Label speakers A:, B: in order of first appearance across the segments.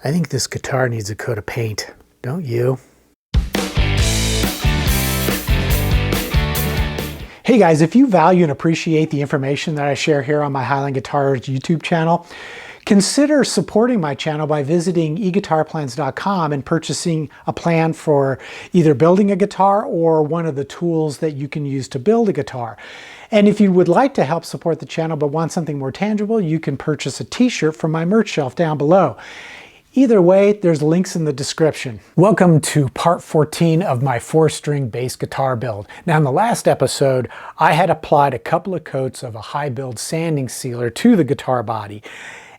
A: I think this guitar needs a coat of paint, don't you? Hey guys, if you value and appreciate the information that I share here on my Highline Guitars YouTube channel, consider supporting my channel by visiting eguitarplans.com and purchasing a plan for either building a guitar or one of the tools that you can use to build a guitar. And if you would like to help support the channel but want something more tangible, you can purchase a t-shirt from my merch shelf down below. Either way, there's links in the description. Welcome to part 14 of my 4-string bass guitar build. Now in the last episode, I had applied a couple of coats of a high build sanding sealer to the guitar body.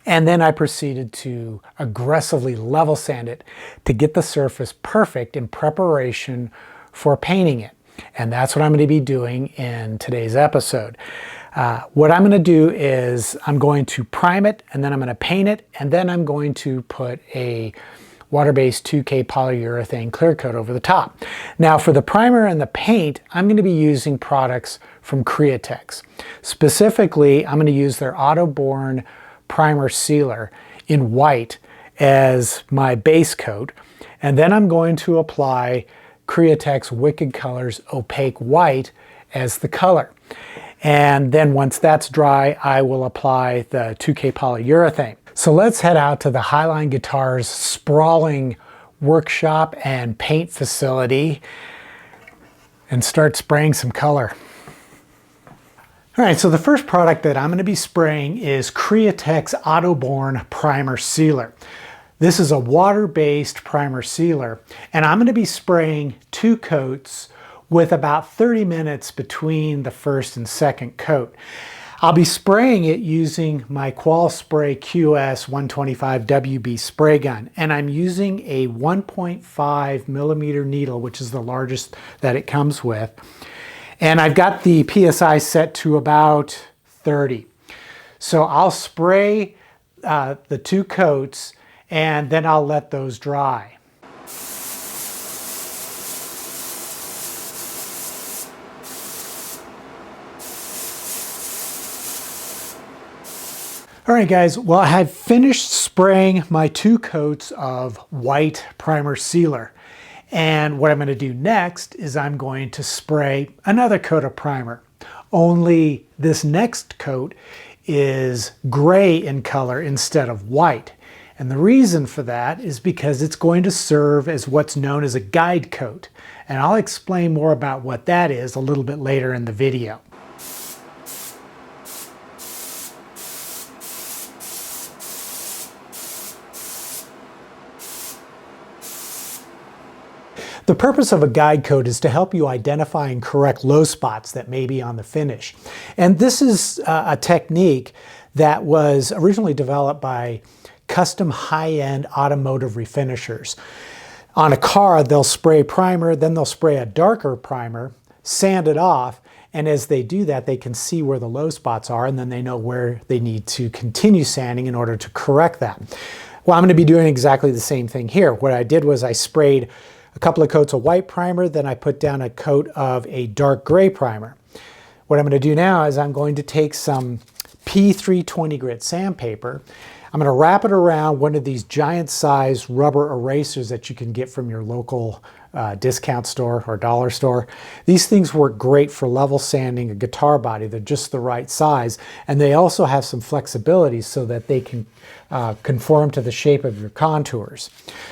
A: And then I proceeded to aggressively level sand it to get the surface perfect in preparation for painting it. And that's what I'm going to be doing in today's episode. What I'm going to do is I'm going to prime it, and then I'm going to paint it, and then I'm going to put a water-based 2K polyurethane clear coat over the top. Now for the primer and the paint, I'm going to be using products from Createx. Specifically, I'm going to use their Autoborn primer sealer in white as my base coat, and then I'm going to apply Createx Wicked Colors Opaque White as the color. And then once that's dry, I will apply the 2K polyurethane. So let's head out to the Highline Guitars sprawling workshop and paint facility and start spraying some color. All right, so the first product that I'm going to be spraying is Createx Autoborn Primer Sealer. This is a water-based primer sealer, and I'm going to be spraying 2 coats with about 30 minutes between the first and second coat. I'll be spraying it using my QualSpray QS 125 WB spray gun, and I'm using a 1.5 millimeter needle, which is the largest that it comes with. And I've got the PSI set to about 30. So I'll spray the 2 coats, and then I'll let those dry. All right guys, well I have finished spraying my 2 coats of white primer sealer. And what I'm going to do next is I'm going to spray another coat of primer. Only this next coat is gray in color instead of white. And the reason for that is because it's going to serve as what's known as a guide coat. And I'll explain more about what that is a little bit later in the video. The purpose of a guide coat is to help you identify and correct low spots that may be on the finish. And this is a technique that was originally developed by custom high-end automotive refinishers. On a car, they'll spray primer, then they'll spray a darker primer, sand it off, and as they do that, they can see where the low spots are, and then they know where they need to continue sanding in order to correct that. Well, I'm going to be doing exactly the same thing here. What I did was I sprayed a couple of coats of white primer, then I put down a coat of a dark gray primer. What I'm going to do now is I'm going to take some P320 grit sandpaper. I'm going to wrap it around one of these giant size rubber erasers that you can get from your local discount store or dollar store. These things work great for level sanding a guitar body. They're just the right size, and they also have some flexibility so that they can conform to the shape of your contours.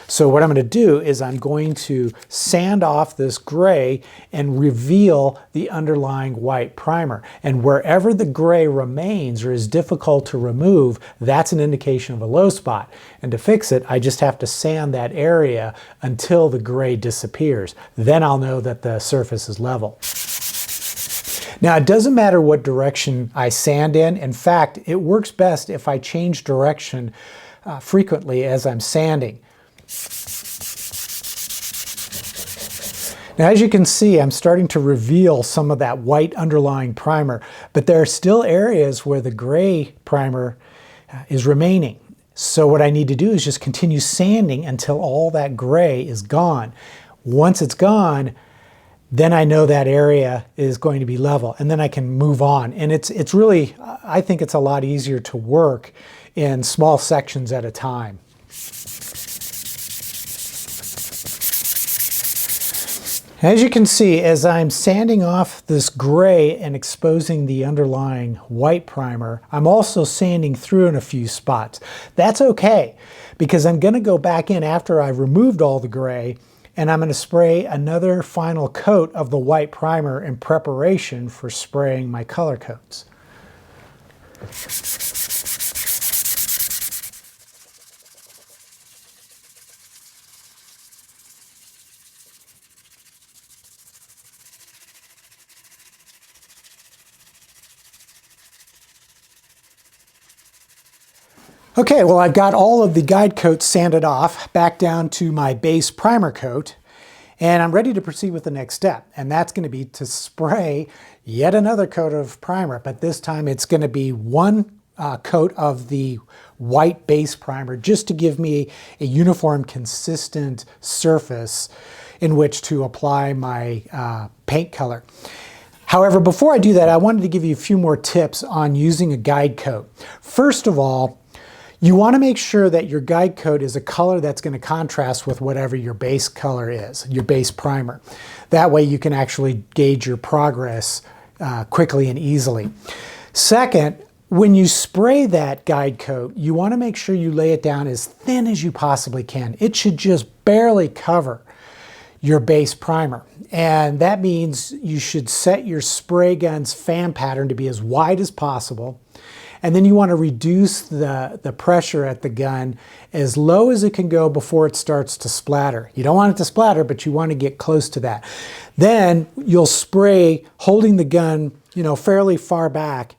A: So what I'm going to do is I'm going to sand off this gray and reveal the underlying white primer. And wherever the gray remains or is difficult to remove, that's an indication of a low spot. And to fix it, I just have to sand that area until the gray disappears. Then I'll know that the surface is level. Now, it doesn't matter what direction I sand in. In fact, it works best if I change direction frequently as I'm sanding. Now, as you can see, I'm starting to reveal some of that white underlying primer, but there are still areas where the gray primer is remaining. So what I need to do is just continue sanding until all that gray is gone. Once it's gone, then I know that area is going to be level, and then I can move on. And it's really, I think it's a lot easier to work in small sections at a time. As you can see, as I'm sanding off this gray and exposing the underlying white primer, I'm also sanding through in a few spots. That's okay, because I'm going to go back in after I've removed all the gray, and I'm going to spray another final coat of the white primer in preparation for spraying my color coats. Okay, well, I've got all of the guide coats sanded off back down to my base primer coat, and I'm ready to proceed with the next step, and that's going to be to spray yet another coat of primer, but this time it's going to be one coat of the white base primer just to give me a uniform, consistent surface in which to apply my paint color. However, before I do that, I wanted to give you a few more tips on using a guide coat. First of all, you want to make sure that your guide coat is a color that's going to contrast with whatever your base color is, your base primer. That way you can actually gauge your progress quickly and easily. Second, when you spray that guide coat, you want to make sure you lay it down as thin as you possibly can. It should just barely cover your base primer. And that means you should set your spray gun's fan pattern to be as wide as possible. And then you want to reduce the pressure at the gun as low as it can go before it starts to splatter. You don't want it to splatter, but you want to get close to that. Then you'll spray holding the gun, fairly far back,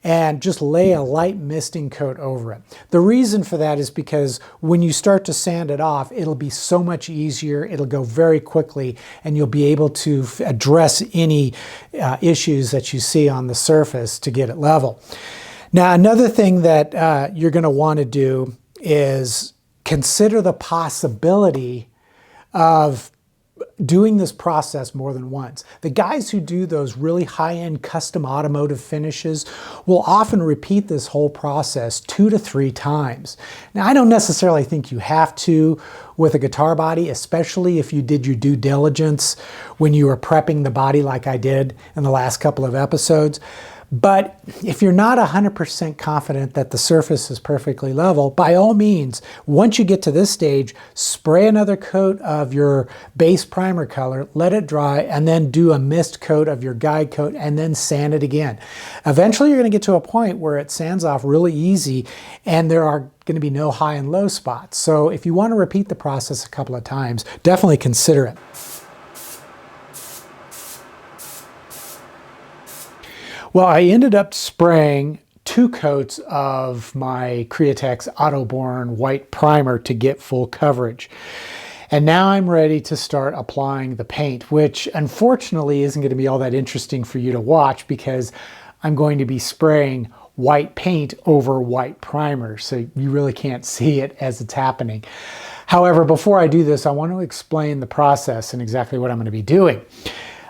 A: and just lay a light misting coat over it. The reason for that is because when you start to sand it off, it'll be so much easier, it'll go very quickly, and you'll be able to address any issues that you see on the surface to get it level. Now, another thing that you're going to want to do is consider the possibility of doing this process more than once. The guys who do those really high-end custom automotive finishes will often repeat this whole process 2 to 3 times. Now, I don't necessarily think you have to with a guitar body, especially if you did your due diligence when you were prepping the body like I did in the last couple of episodes. But if you're not 100% confident that the surface is perfectly level, by all means, once you get to this stage, spray another coat of your base primer color, let it dry, and then do a mist coat of your guide coat, and then sand it again. Eventually, you're going to get to a point where it sands off really easy, and there are going to be no high and low spots. So if you want to repeat the process a couple of times, definitely consider it. Well, I ended up spraying 2 coats of my Createx Autoborn white primer to get full coverage. And now I'm ready to start applying the paint, which unfortunately isn't going to be all that interesting for you to watch because I'm going to be spraying white paint over white primer, so you really can't see it as it's happening. However, before I do this, I want to explain the process and exactly what I'm going to be doing.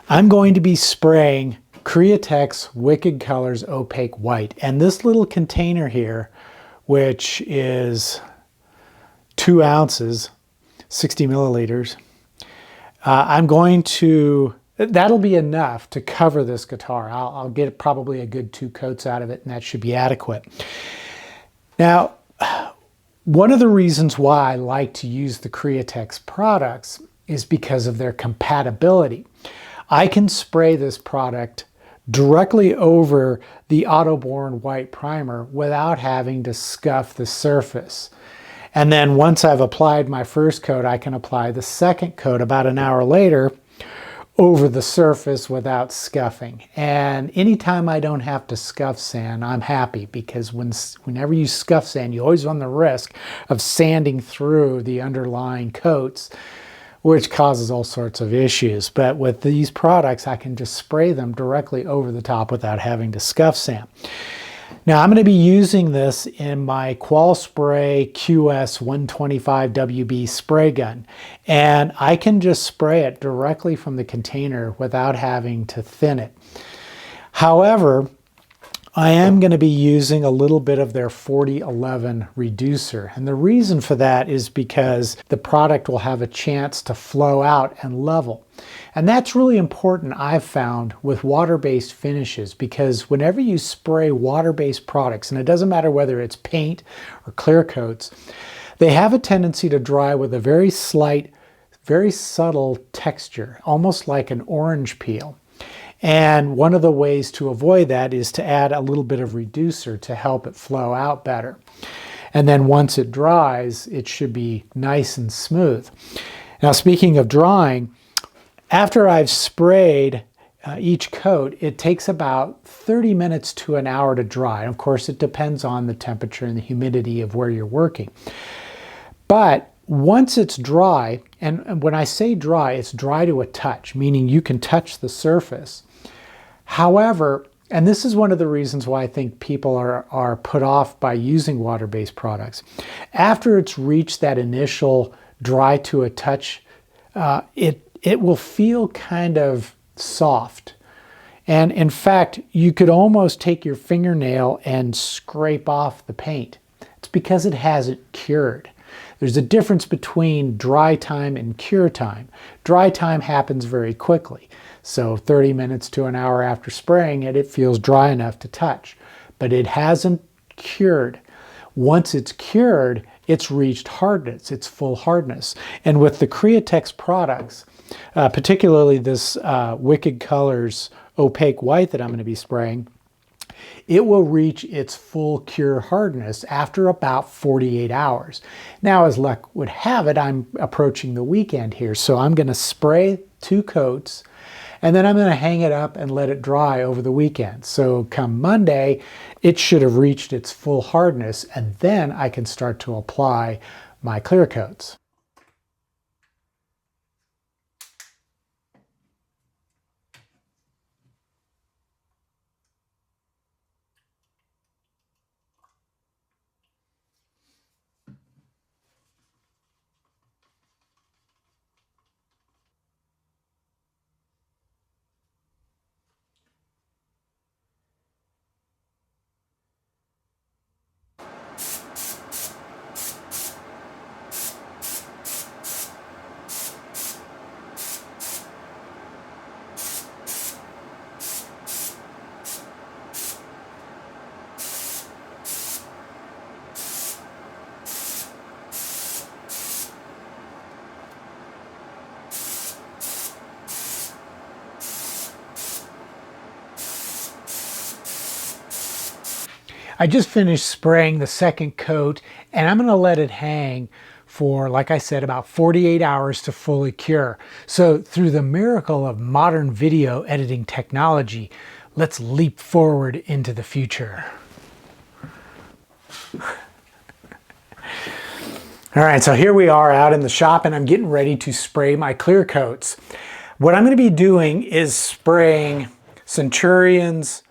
A: I'm going to be spraying Createx Wicked Colors Opaque White. And this little container here, which is 2 ounces, 60 milliliters, that'll be enough to cover this guitar. I'll get probably a good 2 coats out of it, and that should be adequate. Now, one of the reasons why I like to use the Createx products is because of their compatibility. I can spray this product directly over the Autoborn white primer without having to scuff the surface. And then once I've applied my first coat, I can apply the second coat about an hour later over the surface without scuffing. And anytime I don't have to scuff sand, I'm happy, because whenever you scuff sand, you always run the risk of sanding through the underlying coats, which causes all sorts of issues. But with these products, I can just spray them directly over the top without having to scuff sand. Now, I'm going to be using this in my Qualspray QS 125 WB spray gun, and I can just spray it directly from the container without having to thin it. However, I am going to be using a little bit of their 4011 reducer. And the reason for that is because the product will have a chance to flow out and level. And that's really important, I've found, with water-based finishes, because whenever you spray water-based products, and it doesn't matter whether it's paint or clear coats, they have a tendency to dry with a very slight, very subtle texture, almost like an orange peel. And one of the ways to avoid that is to add a little bit of reducer to help it flow out better. And then once it dries, it should be nice and smooth. Now, speaking of drying, after I've sprayed each coat, it takes about 30 minutes to an hour to dry. Of course, it depends on the temperature and the humidity of where you're working. But once it's dry, and when I say dry, it's dry to a touch, meaning you can touch the surface. However, and this is one of the reasons why I think people are put off by using water-based products, after it's reached that initial dry to a touch, it will feel kind of soft. And in fact, you could almost take your fingernail and scrape off the paint. It's because it hasn't cured. There's a difference between dry time and cure time. Dry time happens very quickly. So 30 minutes to an hour after spraying it, it feels dry enough to touch. But it hasn't cured. Once it's cured, it's reached hardness, its full hardness. And with the Createx products, particularly this Wicked Colors opaque white that I'm going to be spraying, it will reach its full cure hardness after about 48 hours. Now, as luck would have it, I'm approaching the weekend here, so I'm going to spray 2 coats, and then I'm going to hang it up and let it dry over the weekend. So come Monday, it should have reached its full hardness, and then I can start to apply my clear coats. I just finished spraying the second coat, and I'm going to let it hang for, like I said, about 48 hours to fully cure. So through the miracle of modern video editing technology, let's leap forward into the future. All right, so here we are out in the shop, and I'm getting ready to spray my clear coats. What I'm going to be doing is spraying Centurion's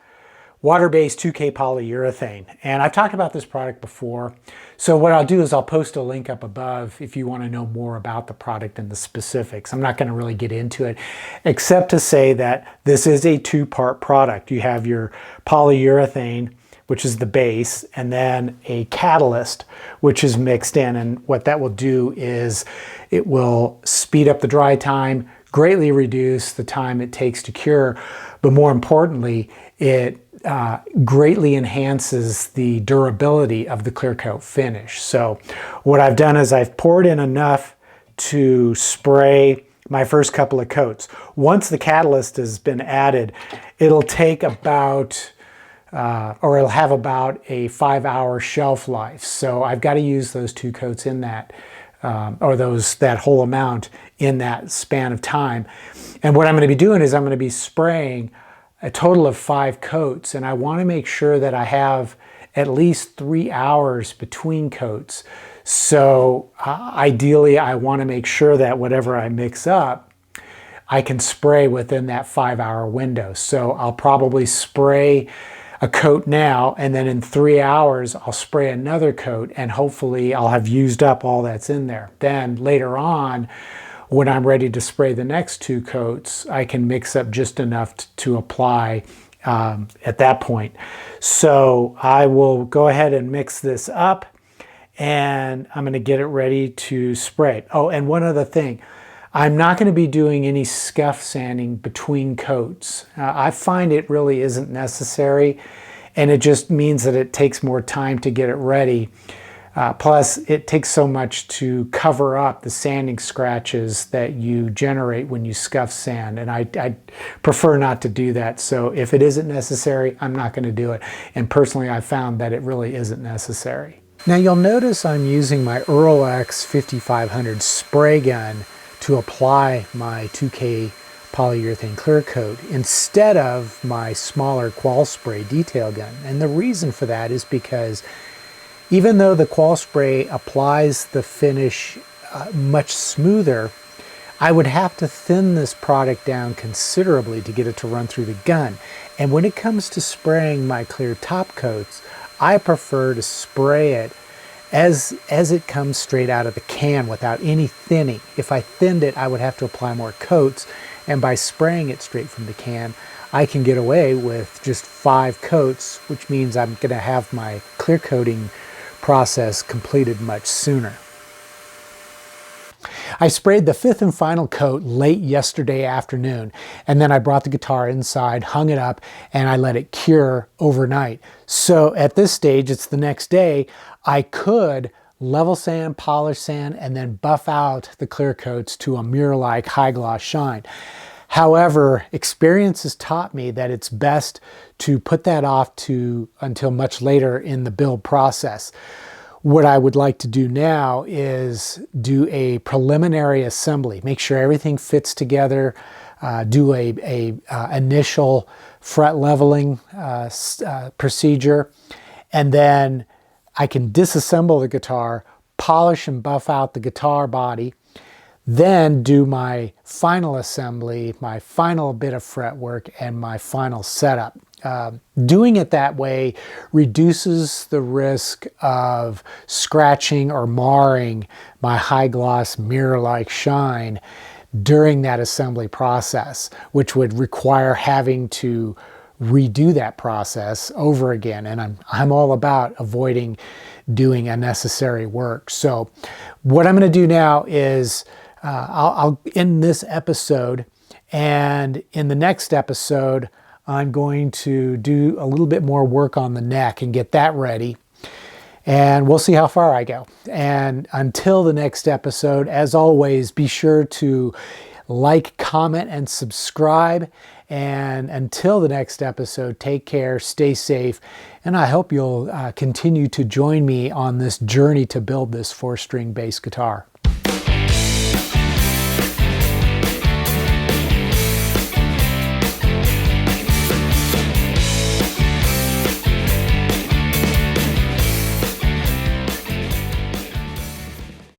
A: water-based 2K polyurethane. And I've talked about this product before. So what I'll do is I'll post a link up above if you want to know more about the product and the specifics. I'm not going to really get into it, except to say that this is a 2-part product. You have your polyurethane, which is the base, and then a catalyst, which is mixed in. And what that will do is it will speed up the dry time, greatly reduce the time it takes to cure, but more importantly, it greatly enhances the durability of the clear coat finish. So what I've done is I've poured in enough to spray my first couple of coats. Once the catalyst has been added, it'll take about or it'll have about a 5-hour shelf life. So I've got to use those 2 coats in that or that whole amount in that span of time. And what I'm going to be doing is I'm going to be spraying a total of 5 coats, and I want to make sure that I have at least 3 hours between coats. So ideally, I want to make sure that whatever I mix up, I can spray within that 5-hour window. So I'll probably spray a coat now, and then in 3 hours, I'll spray another coat, and hopefully I'll have used up all that's in there. Then later on, when I'm ready to spray the next 2 coats, I can mix up just enough to apply at that point. So I will go ahead and mix this up, and I'm going to get it ready to spray. Oh, and one other thing. I'm not going to be doing any scuff sanding between coats. I find it really isn't necessary, and it just means that it takes more time to get it ready. Plus, it takes so much to cover up the sanding scratches that you generate when you scuff sand, and I prefer not to do that. So if it isn't necessary, I'm not going to do it. And personally, I found that it really isn't necessary. Now you'll notice I'm using my Earl-X 5500 spray gun to apply my 2K polyurethane clear coat instead of my smaller Qual Spray detail gun. And the reason for that is because even though the Qual Spray applies the finish much smoother, I would have to thin this product down considerably to get it to run through the gun. And when it comes to spraying my clear top coats, I prefer to spray it as it comes straight out of the can without any thinning. If I thinned it, I would have to apply more coats, and by spraying it straight from the can, I can get away with just 5 coats, which means I'm going to have my clear coating process completed much sooner. I sprayed the 5th and final coat late yesterday afternoon, and then I brought the guitar inside, hung it up, and I let it cure overnight. So at this stage, it's the next day, I could level sand, polish sand, and then buff out the clear coats to a mirror-like high gloss shine. However, experience has taught me that it's best to put that off until much later in the build process. What I would like to do now is do a preliminary assembly, make sure everything fits together, do a initial fret leveling procedure, and then I can disassemble the guitar, polish and buff out the guitar body, then do my final assembly, my final bit of fretwork, and my final setup. Doing it that way reduces the risk of scratching or marring my high gloss mirror-like shine during that assembly process, which would require having to redo that process over again. And I'm all about avoiding doing unnecessary work. So what I'm going to do now is I'll end this episode, and in the next episode I'm going to do a little bit more work on the neck and get that ready, and we'll see how far I go. And until the next episode, as always, be sure to like, comment, and subscribe. And until the next episode, take care, stay safe, and I hope you'll continue to join me on this journey to build this 4-string bass guitar.